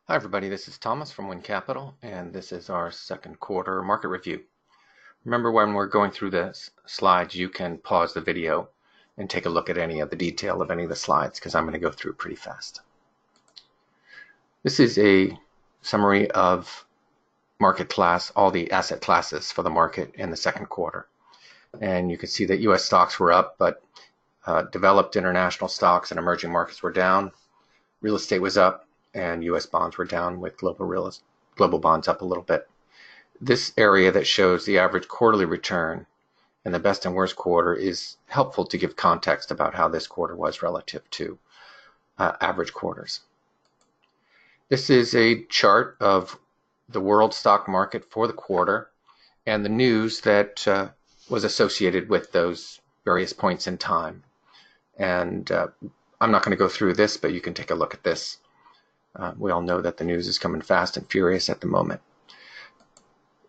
Hi everybody, this is Thomas from Wynn Capital, and this is our second quarter market review. Remember, when we're going through the slides, you can pause the video and take a look at any of the detail of any of the slides, because I'm going to go through pretty fast. This is a summary of market class, all the asset classes for the market in the second quarter. And you can see that U.S. stocks were up, but developed international stocks and emerging markets were down. Real estate was up, and U.S. bonds were down, with global bonds up a little bit. This area that shows the average quarterly return and the best and worst quarter is helpful to give context about how this quarter was relative to average quarters. This is a chart of the world stock market for the quarter and the news that was associated with those various points in time. And I'm not going to go through this, but you can take a look at this. We all know that the news is coming fast and furious at the moment.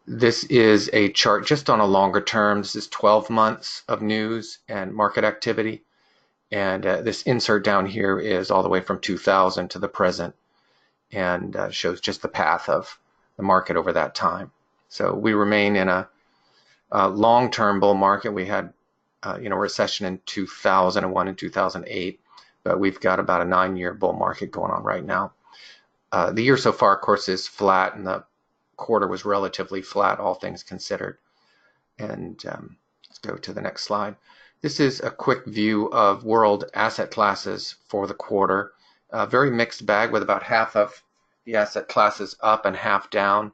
This is a chart just on a longer term. This is 12 months of news and market activity. And this insert down here is all the way from 2000 to the present, and shows just the path of the market over that time. So we remain in a long-term bull market. We had recession in 2001 and 2008, but we've got about a 9-year bull market going on right now. The year so far, of course, is flat, and the quarter was relatively flat, all things considered. And let's go to the next slide. This is a quick view of world asset classes for the quarter. A very mixed bag, with about half of the asset classes up and half down,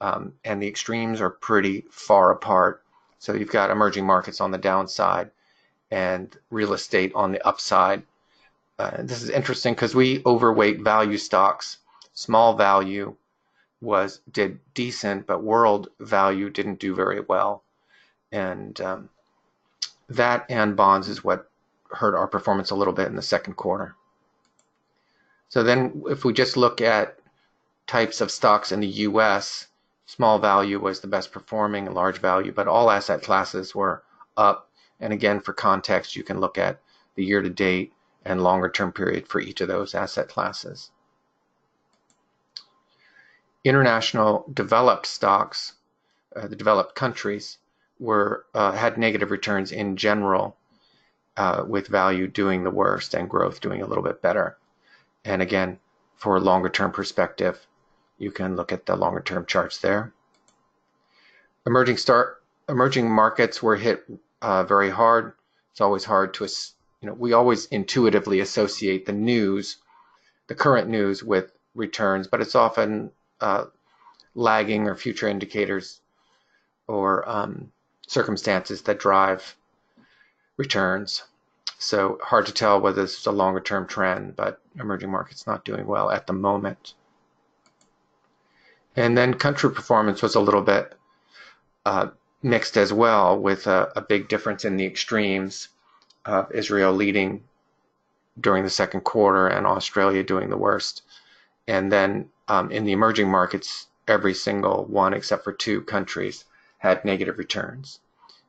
and the extremes are pretty far apart. So you've got emerging markets on the downside and real estate on the upside. This is interesting because we overweight value stocks. Small value did decent, but world value didn't do very well. And that and bonds is what hurt our performance a little bit in the second quarter. So then if we just look at types of stocks in the US, small value was the best performing, and large value, but all asset classes were up. And again, for context, you can look at the year-to-date and longer-term period for each of those asset classes. International developed stocks, the developed countries, had negative returns in general, with value doing the worst and growth doing a little bit better. And again, for a longer-term perspective, you can look at the longer-term charts there. Emerging markets were hit very hard. It's always hard to, we always intuitively associate the news, the current news, with returns, but it's often lagging or future indicators or circumstances that drive returns. So hard to tell whether this is a longer term trend, but emerging markets not doing well at the moment. And then country performance was a little bit mixed as well, with a big difference in the extremes of Israel leading during the second quarter and Australia doing the worst. And then in the emerging markets, every single one except for 2 countries had negative returns.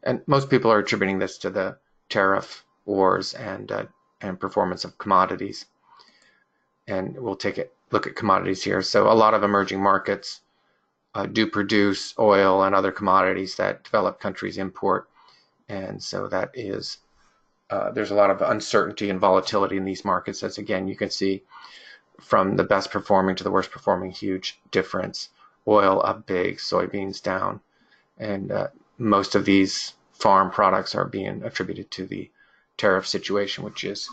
And most people are attributing this to the tariff wars and performance of commodities. And we'll take a look at commodities here. So a lot of emerging markets do produce oil and other commodities that developed countries import. And so that is, there's a lot of uncertainty and volatility in these markets, as again, you can see from the best performing to the worst performing, huge difference. Oil up big, soybeans down, and most of these farm products are being attributed to the tariff situation, which is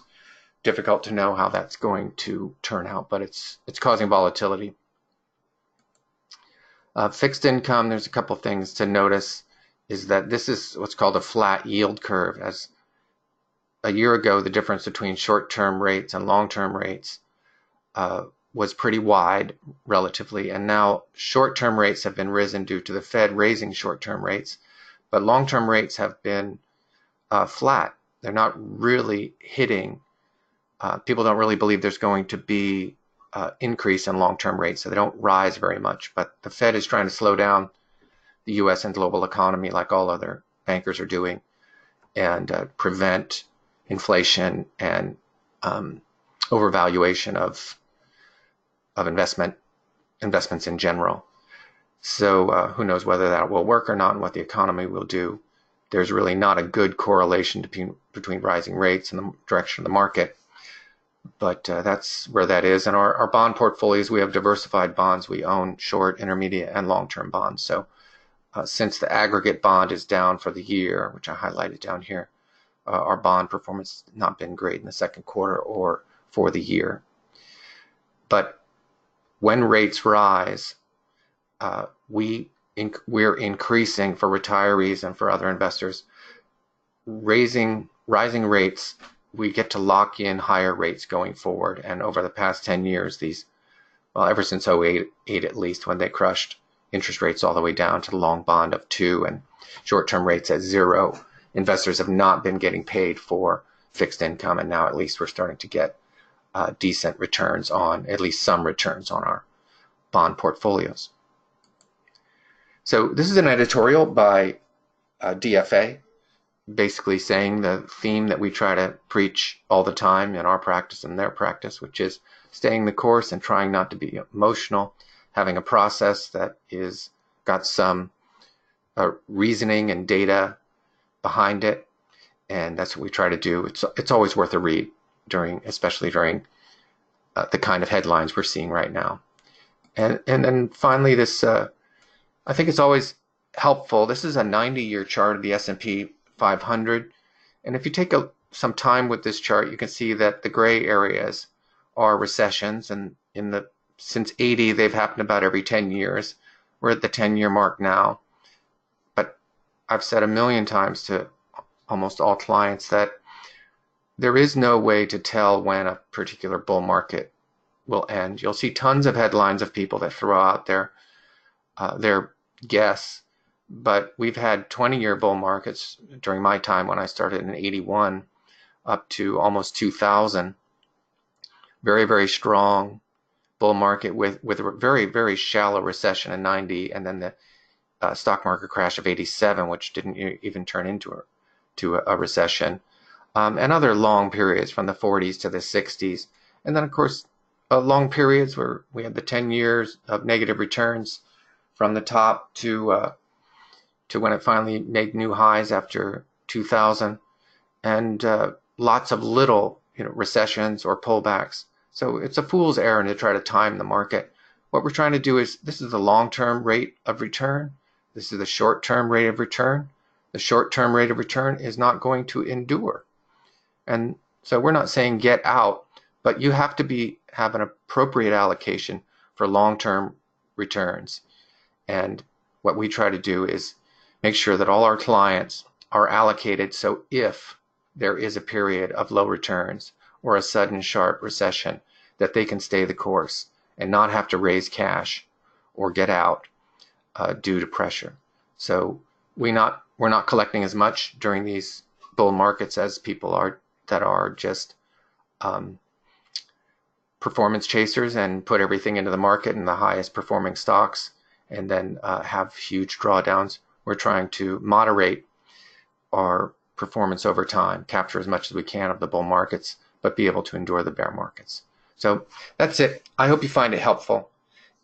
difficult to know how that's going to turn out, but it's causing volatility. Fixed income, there's a couple things to notice, is that this is what's called a flat yield curve. As a year ago, the difference between short-term rates and long-term rates was pretty wide relatively, and now short-term rates have been risen due to the Fed raising short-term rates, but long-term rates have been flat. They're not really hitting. People don't really believe there's going to be increase in long-term rates, so they don't rise very much. But the Fed is trying to slow down the U.S. and global economy, like all other bankers are doing, and prevent inflation and overvaluation of investment investments in general. So who knows whether that will work or not and what the economy will do. There's really not a good correlation between rising rates and the direction of the market. But that's where that is. And our bond portfolios, we have diversified bonds. We own short, intermediate, and long-term bonds. So since the aggregate bond is down for the year, which I highlighted down here, our bond performance has not been great in the second quarter or for the year. But when rates rise, we're increasing for retirees and for other investors. Rising rates, we get to lock in higher rates going forward. And over the past 10 years, ever since 2008 at least, when they crushed interest rates all the way down to the long bond of 2 and short-term rates at 0, investors have not been getting paid for fixed income, and now at least we're starting to get decent returns on, at least some returns on our bond portfolios. So this is an editorial by DFA, basically saying the theme that we try to preach all the time in our practice and their practice, which is staying the course and trying not to be emotional, having a process that is got some reasoning and data behind it, and that's what we try to do. It's always worth a read, especially during the kind of headlines we're seeing right now. And then finally, this I think it's always helpful. This is a 90-year chart of the S&P 500, and if you take some time with this chart, you can see that the gray areas are recessions, and since 80 they've happened about every 10 years. We're at the 10-year mark now, but I've said a million times to almost all clients that there is no way to tell when a particular bull market will end. You'll see tons of headlines of people that throw out their guess, but we've had 20-year bull markets during my time when I started in 81 up to almost 2000. Very, very strong bull market with a very, very shallow recession in 90, and then the stock market crash of 87, which didn't even turn into a recession, and other long periods from the 40s to the 60s. And then, of course, long periods where we had the 10 years of negative returns from the top to when it finally made new highs after 2000, and lots of little recessions or pullbacks. So it's a fool's errand to try to time the market. What we're trying to do is, this is the long-term rate of return. This is the short-term rate of return. The short-term rate of return is not going to endure. And so we're not saying get out, but you have to have an appropriate allocation for long-term returns. And what we try to do is make sure that all our clients are allocated, so if there is a period of low returns or a sudden sharp recession, that they can stay the course and not have to raise cash or get out due to pressure. So we're not collecting as much during these bull markets as people that are just performance chasers and put everything into the market in the highest performing stocks and then have huge drawdowns. We're trying to moderate our performance over time, capture as much as we can of the bull markets, but be able to endure the bear markets. So that's it. I hope you find it helpful.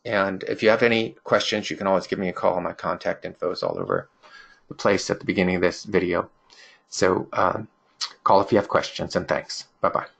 And if you have any questions, you can always give me a call. My contact info is all over the place at the beginning of this video. So call if you have questions, and thanks. Bye-bye.